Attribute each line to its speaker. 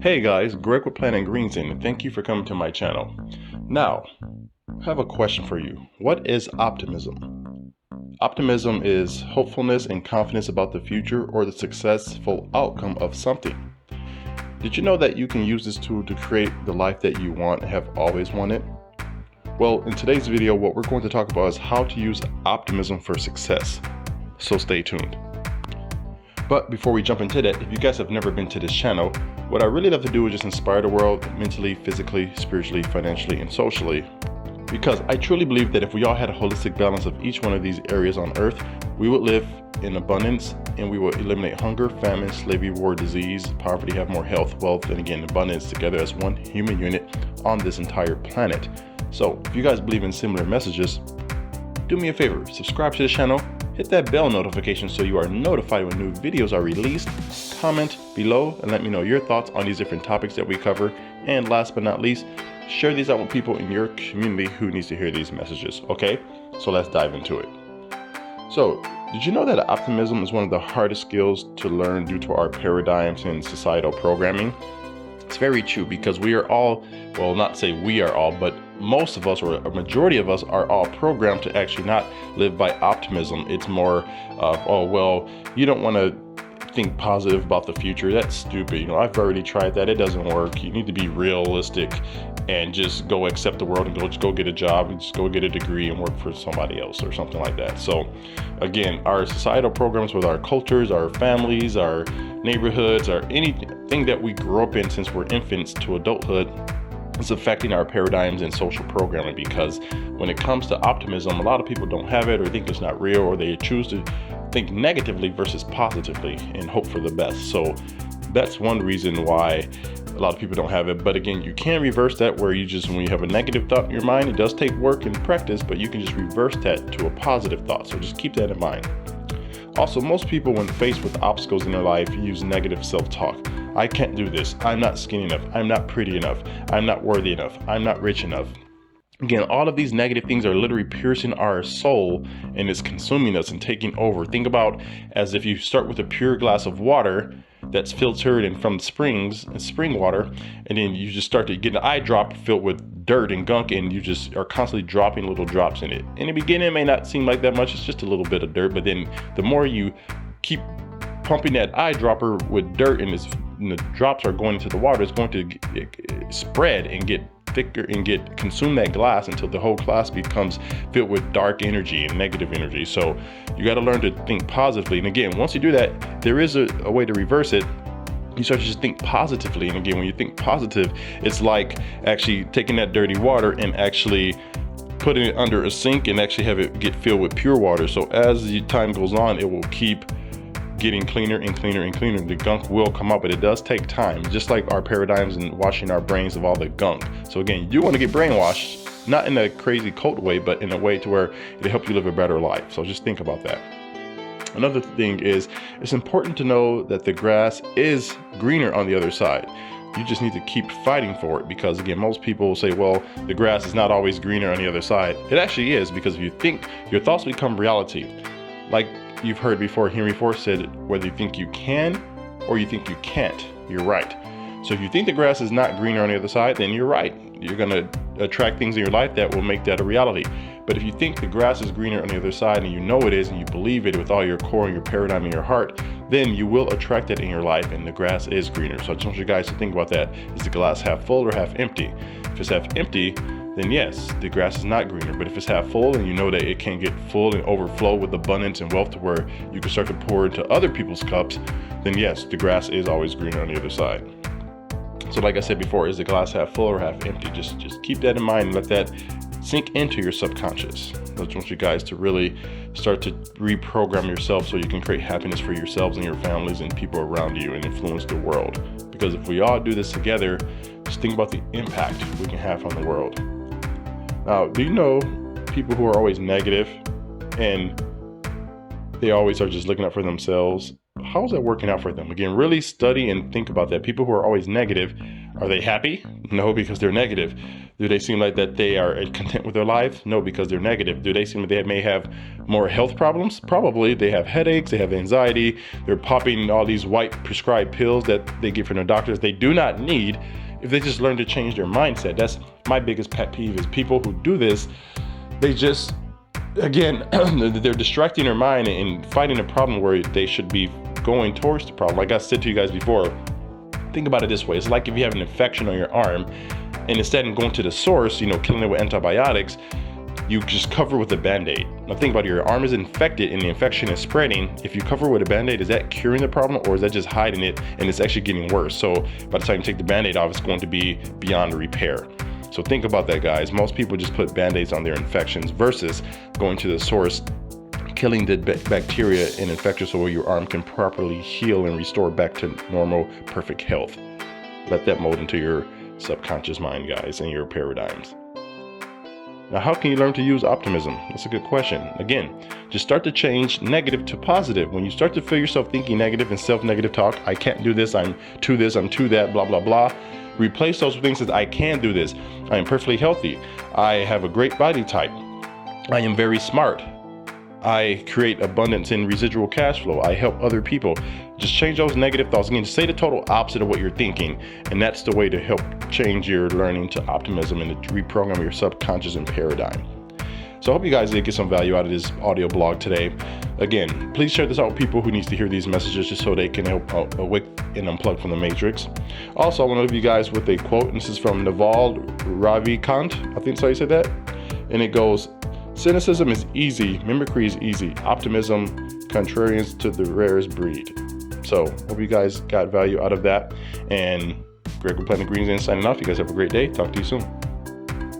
Speaker 1: Hey guys, Greg with planetgreenzen, and thank you for coming to my channel. Now, I have a question for you. What is optimism? Optimism is hopefulness and confidence about the future or the successful outcome of something. Did you know that you can use this tool to create the life that you want and have always wanted? Well, in today's video, what we're going to talk about is how to use optimism for success. So stay tuned. But before we jump into that, if you guys have never been to this channel, what I really love to do is just inspire the world mentally, physically, spiritually, financially, and socially. Because I truly believe that if we all had a holistic balance of each one of these areas on earth, we would live in abundance and we would eliminate hunger, famine, slavery, war, disease, poverty, have more health, wealth, and again, abundance together as one human unit on this entire planet. So if you guys believe in similar messages, do me a favor, subscribe to the channel, hit that bell notification so you are notified when new videos are released, comment below and let me know your thoughts on these different topics that we cover, and last but not least, share these out with people in your community who needs to hear these messages, okay? So let's dive into it. So, did you know that optimism is one of the hardest skills to learn due to our paradigms and societal programming? It's very true because we are all, well, not say we are all, but most of us, or a majority of us, are all programmed to actually not live by optimism. It's more of, oh, well, you don't want to think positive about the future. That's stupid. You know, I've already tried that. It doesn't work. You need to be realistic and just go accept the world and just go get a job and just go get a degree and work for somebody else or something like that. So again, our societal programs with our cultures, our families, our neighborhoods, or anything that we grew up in since we're infants to adulthood, it's affecting our paradigms and social programming, because when it comes to optimism, a lot of people don't have it or think it's not real, or they choose to think negatively versus positively and hope for the best. So that's one reason why a lot of people don't have it. But again, you can reverse that, where you just, when you have a negative thought in your mind, it does take work and practice, but you can just reverse that to a positive thought. So just keep that in mind. Also, most people, when faced with obstacles in their life, use negative self-talk. I can't do this. I'm not skinny enough. I'm not pretty enough. I'm not worthy enough. I'm not rich enough. Again, all of these negative things are literally piercing our soul and it's consuming us and taking over. Think about as if you start with a pure glass of water that's filtered and from springs and spring water, and then you just start to get an eye drop filled with dirt and gunk, and you just are constantly dropping little drops in it. In the beginning, it may not seem like that much. It's just a little bit of dirt, but then the more you keep pumping that eyedropper with dirt and the drops are going into the water, it's going to spread and get thicker and consume that glass until the whole glass becomes filled with dark energy and negative energy. So you got to learn to think positively. And again, once you do that, there is a way to reverse it. You start to just think positively. And again, when you think positive, it's like actually taking that dirty water and actually putting it under a sink and actually have it get filled with pure water. So as the time goes on, it will keep getting cleaner and cleaner and cleaner. The gunk will come up, but it does take time, just like our paradigms and washing our brains of all the gunk. So again, you do want to get brainwashed, not in a crazy cult way, but in a way to where it'll help you live a better life. So just think about that. Another thing is, it's important to know that the grass is greener on the other side. You just need to keep fighting for it, because again, most people will say, well, the grass is not always greener on the other side. It actually is, because if you think, your thoughts become reality. Like you've heard before, Henry Ford said, whether you think you can or you think you can't, you're right. So if you think the grass is not greener on the other side, then you're right. You're going to attract things in your life that will make that a reality. But if you think the grass is greener on the other side and you know it is and you believe it with all your core and your paradigm in your heart, then you will attract that in your life and the grass is greener. So I just want you guys to think about that. Is the glass half full or half empty? If it's half empty, then yes, the grass is not greener. But if it's half full and you know that it can get full and overflow with abundance and wealth to where you can start to pour into other people's cups, then yes, the grass is always greener on the other side. So like I said before, is the glass half full or half empty? Just keep that in mind and let that sink into your subconscious. I just want you guys to really start to reprogram yourself so you can create happiness for yourselves and your families and people around you and influence the world. Because if we all do this together, just think about the impact we can have on the world. Now, do you know people who are always negative and they always are just looking out for themselves? How's that working out for them? Again, really study and think about that. People who are always negative, are they happy? No, because they're negative. Do they seem like that they are content with their life? No, because they're negative. Do they seem like they may have more health problems? Probably. They have headaches, they have anxiety, they're popping all these white prescribed pills that they get from their doctors they do not need if they just learn to change their mindset. That's my biggest pet peeve, is people who do this, they just, again, they're distracting their mind and fighting a problem where they should be going towards the problem. Like I said to you guys before, think about it this way. It's like if you have an infection on your arm, and instead of going to the source, killing it with antibiotics, you just cover with a Band-Aid. Now think about it, your arm is infected and the infection is spreading. If you cover with a Band-Aid, is that curing the problem, or is that just hiding it and it's actually getting worse? So by the time you take the Band-Aid off, it's going to be beyond repair. So think about that, guys. Most people just put Band-Aids on their infections versus going to the source, killing the bacteria and infections so your arm can properly heal and restore back to normal, perfect health. Let that mold into your subconscious mind, guys, and your paradigms. Now, how can you learn to use optimism? That's a good question. Again, just start to change negative to positive. When you start to feel yourself thinking negative and self-negative talk, I can't do this, I'm too that, blah, blah, blah. Replace those with things that I can do this. I am perfectly healthy. I have a great body type. I am very smart. I create abundance in residual cash flow. I help other people. Just change those negative thoughts. Again, say the total opposite of what you're thinking. And that's the way to help change your learning to optimism and to reprogram your subconscious and paradigm. So I hope you guys did get some value out of this audio blog today. Again, please share this out with people who needs to hear these messages just so they can help awake and unplug from the matrix. Also, I want to leave you guys with a quote. And this is from Naval Ravikant. I think that's how you said that. And it goes, "Cynicism is easy, mimicry is easy, optimism, contrarians to the rarest breed." So, hope you guys got value out of that. And Greg with Planet Green Zen signing off. You guys have a great day. Talk to you soon.